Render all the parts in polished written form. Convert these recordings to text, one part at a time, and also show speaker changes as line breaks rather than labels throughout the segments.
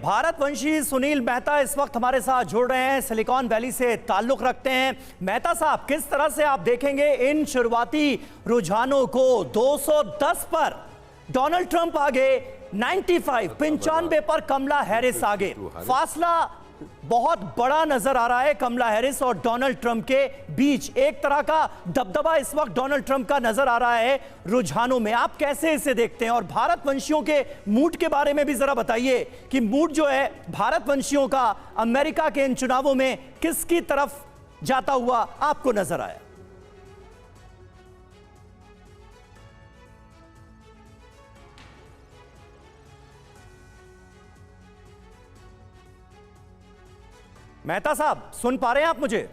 भारतवंशी सुनील मेहता इस वक्त हमारे साथ जुड़ रहे हैं, सिलिकॉन वैली से ताल्लुक रखते हैं। मेहता साहब, किस तरह से आप देखेंगे इन शुरुआती रुझानों को? 210 पर डोनाल्ड ट्रंप आगे, 95 पर कमला हैरिस आगे। फासला बहुत बड़ा नजर आ रहा है कमला हैरिस और डोनाल्ड ट्रंप के बीच। एक तरह का दबदबा इस वक्त डोनाल्ड ट्रंप का नजर आ रहा है रुझानों में। आप कैसे इसे देखते हैं? और भारतवंशियों के मूड के बारे में भी जरा बताइए कि मूड जो है भारतवंशियों का अमेरिका के इन चुनावों में किसकी तरफ जाता हुआ आपको नजर आया? मेहता साहब, सुन पा रहे हैं आप मुझे?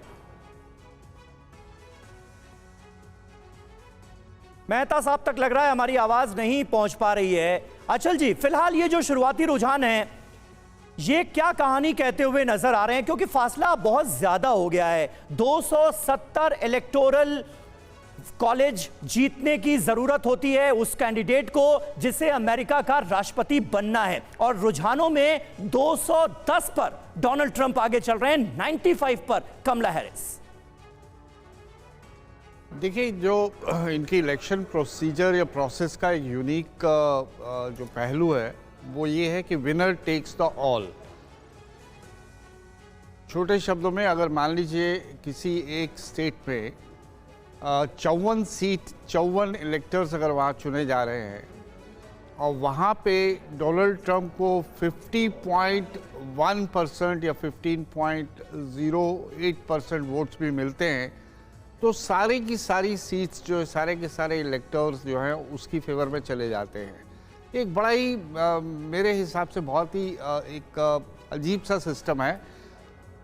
मेहता साहब तक लग रहा है हमारी आवाज नहीं पहुंच पा रही है। अचल जी, फिलहाल ये जो शुरुआती रुझान है, ये क्या कहानी कहते हुए नजर आ रहे हैं? क्योंकि फासला बहुत ज्यादा हो गया है। 270 इलेक्टोरल कॉलेज जीतने की जरूरत होती है उस कैंडिडेट को जिसे अमेरिका का राष्ट्रपति बनना है, और रुझानों में 210 पर डोनाल्ड ट्रंप आगे चल रहे हैं, 95 पर कमला हैरिस।
देखिए, जो इनकी इलेक्शन प्रोसीजर या प्रोसेस का एक यूनिक जो पहलू है वो ये है कि विनर टेक्स द ऑल। छोटे शब्दों में, अगर मान लीजिए किसी एक स्टेट में 54 सीट, 54 इलेक्टर्स अगर वहाँ चुने जा रहे हैं और वहाँ पे डोनाल्ड ट्रंप को 50.1% या 15.08% वोट्स भी मिलते हैं, तो सारी की सारी सीट्स जो है, सारे के सारे इलेक्टर्स जो हैं उसकी फेवर में चले जाते हैं। एक बड़ा ही मेरे हिसाब से बहुत ही एक अजीब सा सिस्टम है।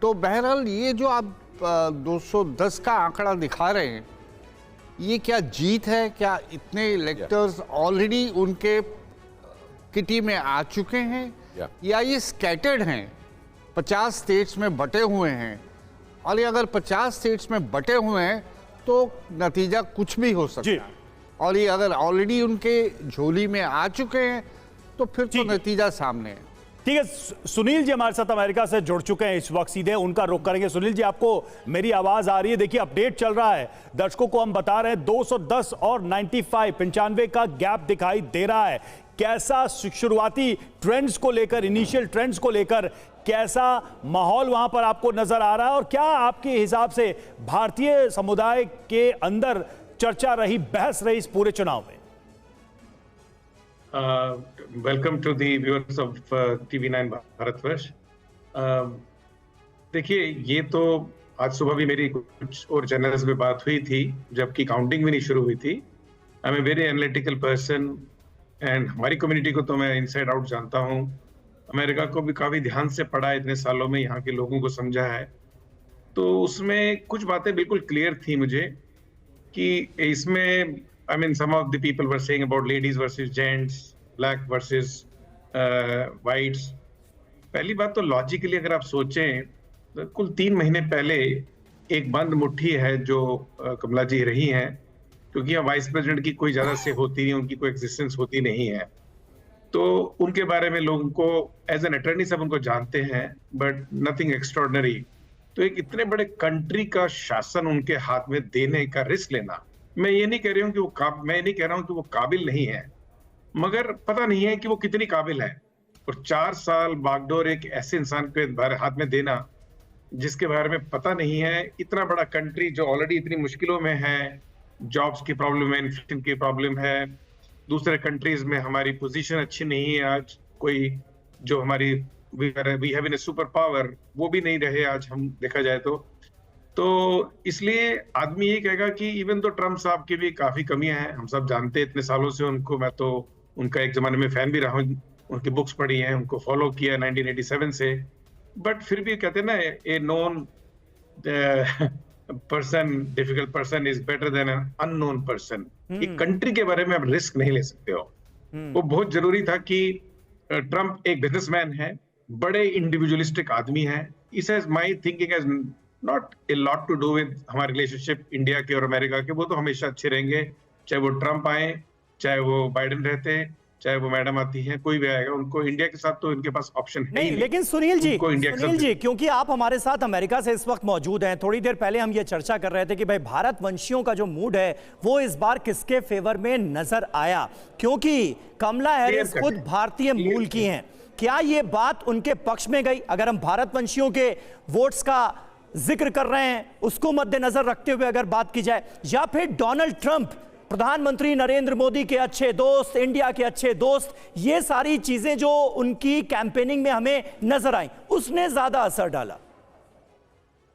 तो बहरहाल ये जो आप 210 का आंकड़ा दिखा रहे हैं, ये क्या जीत है? क्या इतने इलेक्टर्स ऑलरेडी उनके किटी में आ चुके हैं या ये स्कैटर्ड हैं, 50 स्टेट्स में बटे हुए हैं? और ये अगर 50 स्टेट्स में बटे हुए हैं तो नतीजा कुछ भी हो सकता है, और ये अगर ऑलरेडी उनके झोली में आ चुके हैं तो फिर तो नतीजा सामने है।
ठीक है, सुनील जी हमारे साथ अमेरिका से जुड़ चुके हैं, इस वक्त सीधे उनका रुख करेंगे। सुनील जी, आपको मेरी आवाज आ रही है? देखिए, अपडेट चल रहा है, दर्शकों को हम बता रहे हैं 210 और 95 का गैप दिखाई दे रहा है। कैसा शुरुआती ट्रेंड्स को लेकर, इनिशियल ट्रेंड्स को लेकर कैसा माहौल वहां पर आपको नजर आ रहा है, और क्या आपके हिसाब से भारतीय समुदाय के अंदर चर्चा रही, बहस रही इस पूरे चुनाव में?
Welcome to the viewers of TV9 Bharatvarsh. देखिए, ये तो आज सुबह भी मेरी कुछ और चैनल्स में बात हुई थी जबकि काउंटिंग भी नहीं शुरू हुई थी। I am a very analytical person and हमारी कम्युनिटी को तो मैं इनसाइड आउट जानता हूँ। अमेरिका को भी काफी ध्यान से पढ़ा है, इतने सालों में यहाँ के लोगों को समझा है। तो उसमें कुछ बातें बिल्कुल क्लियर थी मुझे कि इसमें I mean, some of the people were saying about ladies versus gents, black versus whites. पहली बात तो लॉजिकली अगर आप सोचें तो कुल 3 महीने पहले एक बंद मुट्ठी है जो कमला जी रही हैं, क्योंकि यहाँ वाइस प्रेसिडेंट की कोई ज्यादा से होती नहीं, उनकी कोई एग्जिस्टेंस होती नहीं है। तो उनके बारे में लोगों को एज एन अटर्नी सब उनको जानते हैं, बट नथिंग एक्स्ट्रॉर्डनरी। तो एक इतने बड़े कंट्री का शासन उनके हाथ में देने का रिस्क लेना, मैं ये नहीं कह रही हूँ कि मैं नहीं कह रहा हूँ कि वो काबिल नहीं है, मगर पता नहीं है कि वो कितनी काबिल है। और 4 साल बागडोर एक ऐसे इंसान के हाथ में देना जिसके बारे में पता नहीं है, इतना बड़ा कंट्री जो ऑलरेडी इतनी मुश्किलों में है, जॉब्स की प्रॉब्लम है, इन्फ्लेशन की प्रॉब्लम है, दूसरे कंट्रीज में हमारी पोजीशन अच्छी नहीं है। आज कोई जो हमारी we have in a super power, वो भी नहीं रहे आज हम देखा जाए तो इसलिए आदमी ये कहेगा कि इवन तो ट्रम्प साहब की भी काफी कमियां हैं, हम सब जानते हैं, इतने सालों से उनको, मैं तो उनका एक जमाने में फैन भी रहा हूँ, उनकी बुक्स पढ़ी हैं, उनको फॉलो किया 1987 से। बट फिर भी कहते हैं ना, a known person, difficult person is better than an unknown person. एक कंट्री के बारे में आप रिस्क नहीं ले सकते हो। वो बहुत जरूरी था कि ट्रम्प एक बिजनेसमैन है, बड़े इंडिविजुअलिस्टिक आदमी है। इस my thinking has not a lot to do with हमारे रिलेशनशिप इंडिया के और अमेरिका के। वो तो हमेशा अच्छे रहेंगे, चाहे वो ट्रंप आए, चाहे वो बाइडेन रहते, चाहे वो मैडम आती हैं, कोई भी आएगा, उनको इंडिया के साथ तो इनके पास ऑप्शन है
नहीं,
ही
लेकिन सुनील
उनको
जी, क्योंकि आप हमारे साथ अमेरिका से इस वक्त मौजूद हैं, थोड़ी देर पहले हम ये चर्चा कर रहे थे कि भाई भारत वंशियों का जो मूड है वो इस बार किसके फेवर में नजर आया, क्योंकि कमला हैरिस खुद भारतीय मूल की हैं। क्या ये बात उनके पक्ष में गई? अगर हम भारत वंशियों के वोट्स का जिक्र कर रहे हैं, उसको मद्देनजर रखते हुए अगर बात की जाए, या फिर डोनाल्ड ट्रंप प्रधानमंत्री नरेंद्र मोदी के अच्छे दोस्त, इंडिया के अच्छे दोस्त, ये सारी चीजें जो उनकी कैंपेनिंग में हमें नजर आई, उसने ज्यादा असर डाला?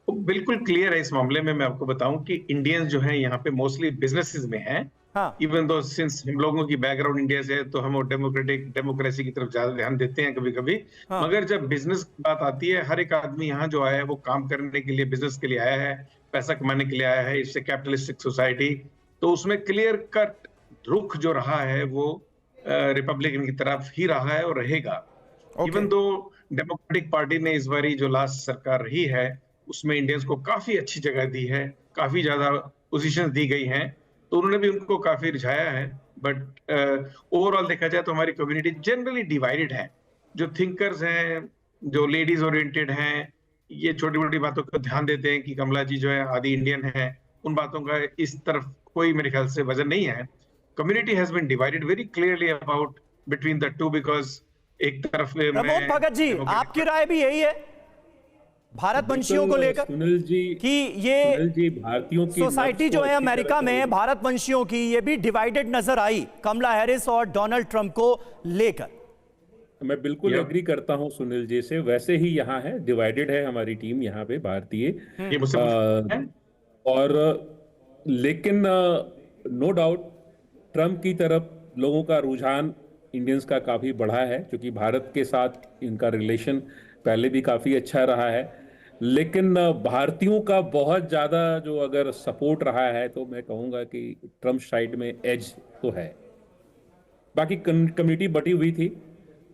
बिल्कुल क्लियर है इस मामले में। मैं आपको बताऊं कि इंडियंस जो हैं यहाँ पे मोस्टली बिजनेसेस में हैं।
हाँ।
इवन दो सिंस हम लोगों की बैकग्राउंड इंडिया से है, तो हम डेमोक्रेसी की तरफ ज्यादा ध्यान देते हैं कभी कभी।
हाँ।
मगर जब बिजनेस की बात आती है, हर एक आदमी यहाँ जो आया है वो काम करने के लिए, बिजनेस के लिए आया है, पैसा कमाने के लिए आया है। इससे कैपिटलिस्टिक सोसाइटी, तो उसमें क्लियर कट रुख जो रहा है वो रिपब्लिकन की तरफ ही रहा है और रहेगा। इवन दो डेमोक्रेटिक पार्टी ने इस बारी जो लास्ट सरकार रही है उसमें इंडियंस को काफी अच्छी जगह दी है, काफी ज्यादा पोजीशन दी गई हैं, तो उन्होंने भी उनको काफी रिझाया है। बट ओवरऑल देखा जाए तो हमारी कम्युनिटी जनरली डिवाइडेड है। जो थिंकर्स हैं, जो लेडीज ओरिएंटेड हैं, ये छोटी मोटी बातों को ध्यान देते हैं कि कमला जी जो है आदि इंडियन है, उन बातों का इस तरफ कोई मेरे ख्याल से वजन नहीं है। Community has been divided very clearly about between the two, because एक तरफ
प्रमोद भगत जी, आपकी राय भी यही है भारत वंशियों को लेकर?
सुनील जी,
कि ये
सुनील जी, भारतीयों की
सोसाइटी जो है अमेरिका में भारत वंशियों की, ये भी डिवाइडेड नजर आई कमला हैरिस और डोनाल्ड ट्रंप को लेकर?
मैं बिल्कुल एग्री करता हूं सुनील जी से। वैसे ही यहाँ है, डिवाइडेड है हमारी टीम यहाँ पे भारतीय।
ये मुझसे
और लेकिन नो डाउट ट्रंप की तरफ लोगों का रुझान इंडियंस का काफी बढ़ा है, क्योंकि भारत के साथ इनका रिलेशन पहले भी काफी अच्छा रहा है। लेकिन भारतीयों का बहुत ज्यादा जो अगर सपोर्ट रहा है, तो मैं कहूंगा कि ट्रंप साइड में एज तो है। बाकी कम्युनिटी बटी हुई थी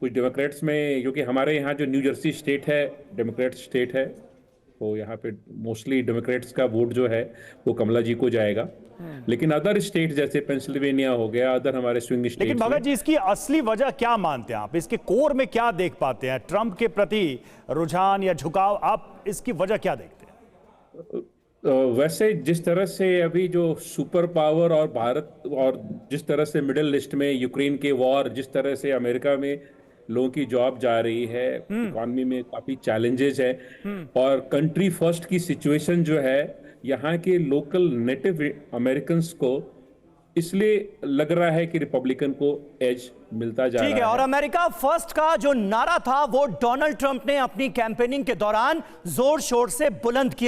कुछ डेमोक्रेट्स में, क्योंकि हमारे यहाँ जो न्यू जर्सी स्टेट है डेमोक्रेट स्टेट है, तो यहाँ पे मोस्टली डेमोक्रेट्स का वोट जो है वो कमला जी को जाएगा। लेकिन अदर स्टेट जैसे पेंसिल्वेनिया हो गया, अदर हमारे स्विंग स्टेट।
लेकिन भगत जी, इसकी असली वजह क्या मानते हैं आप? इसके कोर में क्या देख पाते हैं? ट्रंप के प्रति रुझान या झुकाव, आप इसकी वजह क्या देखते हैं?
वैसे जिस तरह से अभी जो सुपर पावर और भारत, और जिस तरह से मिडिल लिस्ट में यूक्रेन के वॉर, जिस तरह से अमेरिका में लोगों की जॉब जा रही है, इकॉनमी में काफी चैलेंजेस है, और कंट्री फर्स्ट की सिचुएशन जो है यहाँ के लोकल नेटिव अमेरिकन्स को, इसलिए लग रहा है कि रिपब्लिकन को एज मिलता जा रहा है।
ठीक है, और अमेरिका फर्स्ट का जो नारा था वो डोनाल्ड ट्रंप ने अपनी कैंपेनिंग के दौरान जोर शोर से बुलंद किया।